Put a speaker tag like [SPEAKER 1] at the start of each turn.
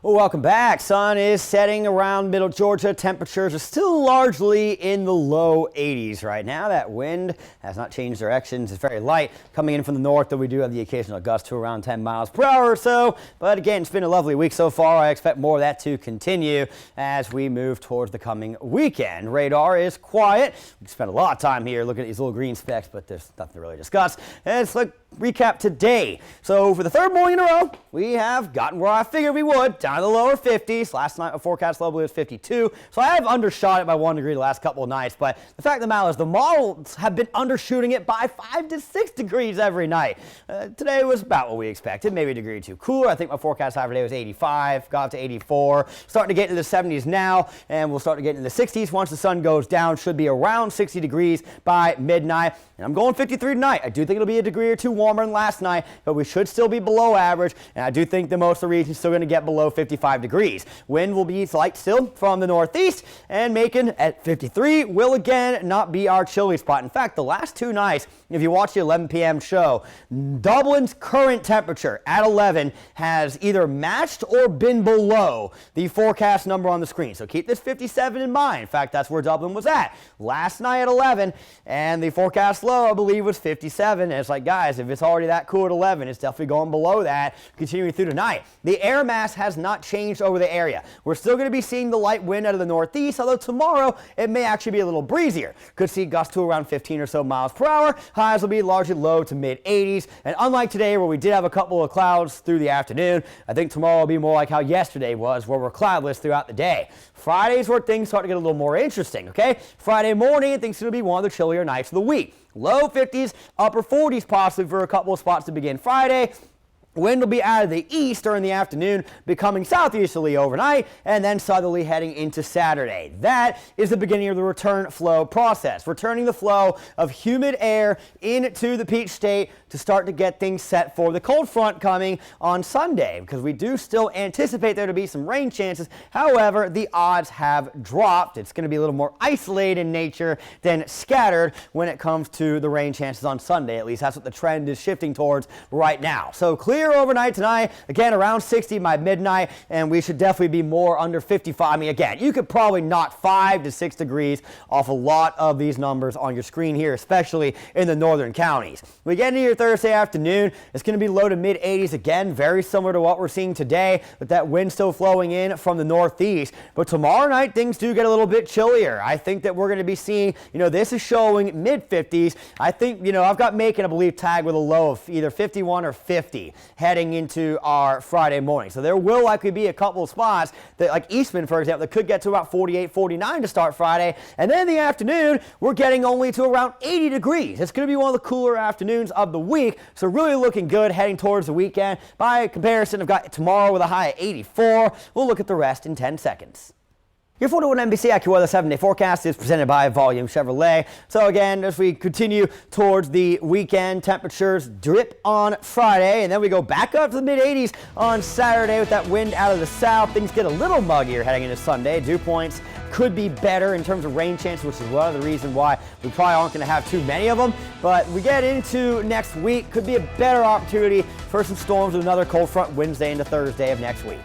[SPEAKER 1] Well, welcome back. Sun is setting around middle Georgia. Temperatures are still largely in the low 80s right now. That wind has not changed directions. It's very light coming in from the north, though we do have the occasional gust to around 10 miles per hour or so. But again, it's been a lovely week so far. I expect more of that to continue as we move towards the coming weekend. Radar is quiet. We spent a lot of time here looking at these little green specks, but there's nothing to really discuss. And let's recap today. So for the third morning in a row, we have gotten where I figured we would, down to the lower 50s. Last night, a forecast level was 52. So I have undershot it by 1 degree the last couple of nights. But the fact of the matter is the models have been undershooting it by 5 to 6 degrees every night. Today was about what we expected, maybe a degree or two cooler. I think my forecast high for today was 85, got up to 84. Starting to get into the 70s now, and we'll start to get into the 60s once the sun goes down. Should be around 60 degrees by midnight. And I'm going 53 tonight. I do think it'll be a degree or two warmer than last night, but we should still be below average. And I do think that most of the region is still going to get below 55 degrees. Wind will be light still from the northeast, and Macon at 53 will again not be our chilly spot. In fact, the last 2 nights, if you watch the 11 p.m. show, Dublin's current temperature at 11 has either matched or been below the forecast number on the screen. So keep this 57 in mind. In fact, that's where Dublin was at last night at 11, and the forecast low, I believe, was 57. And it's like, guys, if it's already that cool at 11, it's definitely going below that continuing through tonight. The air mass has not changed over the area. We're still going to be seeing the light wind out of the northeast, although tomorrow it may actually be a little breezier. Could see gusts to around 15 or so miles per hour. Highs will be largely low to mid 80s. And unlike today, where we did have a couple of clouds through the afternoon, I think tomorrow will be more like how yesterday was, where we're cloudless throughout the day. Friday's where things start to get a little more interesting, okay? Friday morning, I think it's going to be one of the chillier nights of the week. Low 50s, upper 40s possibly for a couple of spots to begin Friday. Wind will be out of the east during the afternoon, becoming southeasterly overnight, and then southerly heading into Saturday. That is the beginning of the return flow process, returning the flow of humid air into the Peach State to start to get things set for the cold front coming on Sunday, because we do still anticipate there to be some rain chances. However, the odds have dropped. It's going to be a little more isolated in nature than scattered when it comes to the rain chances on Sunday. At least that's what the trend is shifting towards right now. So clear overnight tonight, again around 60 by midnight, and we should definitely be more under 55. I mean, again, you could probably knock 5 to 6 degrees off a lot of these numbers on your screen here, especially in the northern counties. We get into your Thursday afternoon, it's going to be low to mid 80s again, very similar to what we're seeing today, with that wind still flowing in from the northeast. But tomorrow night, things do get a little bit chillier. I think that we're going to be seeing, this is showing mid 50s. I think, I've got Macon, I believe, tagged with a low of either 51 or 50 heading into our Friday morning. So there will likely be a couple of spots that, like Eastman, for example, that could get to about 48, 49 to start Friday. And then in the afternoon, we're getting only to around 80 degrees. It's going to be one of the cooler afternoons of the week. So really looking good heading towards the weekend. By comparison, I've got tomorrow with a high of 84. We'll look at the rest in 10 seconds. Your 41 NBC AccuWeather 7-day forecast is presented by Volume Chevrolet. So again, as we continue towards the weekend, temperatures drip on Friday, and then we go back up to the mid-80s on Saturday with that wind out of the south. Things get a little muggier heading into Sunday. Dew points could be better in terms of rain chance, which is one of the reasons why we probably aren't going to have too many of them. But we get into next week, could be a better opportunity for some storms with another cold front Wednesday into Thursday of next week.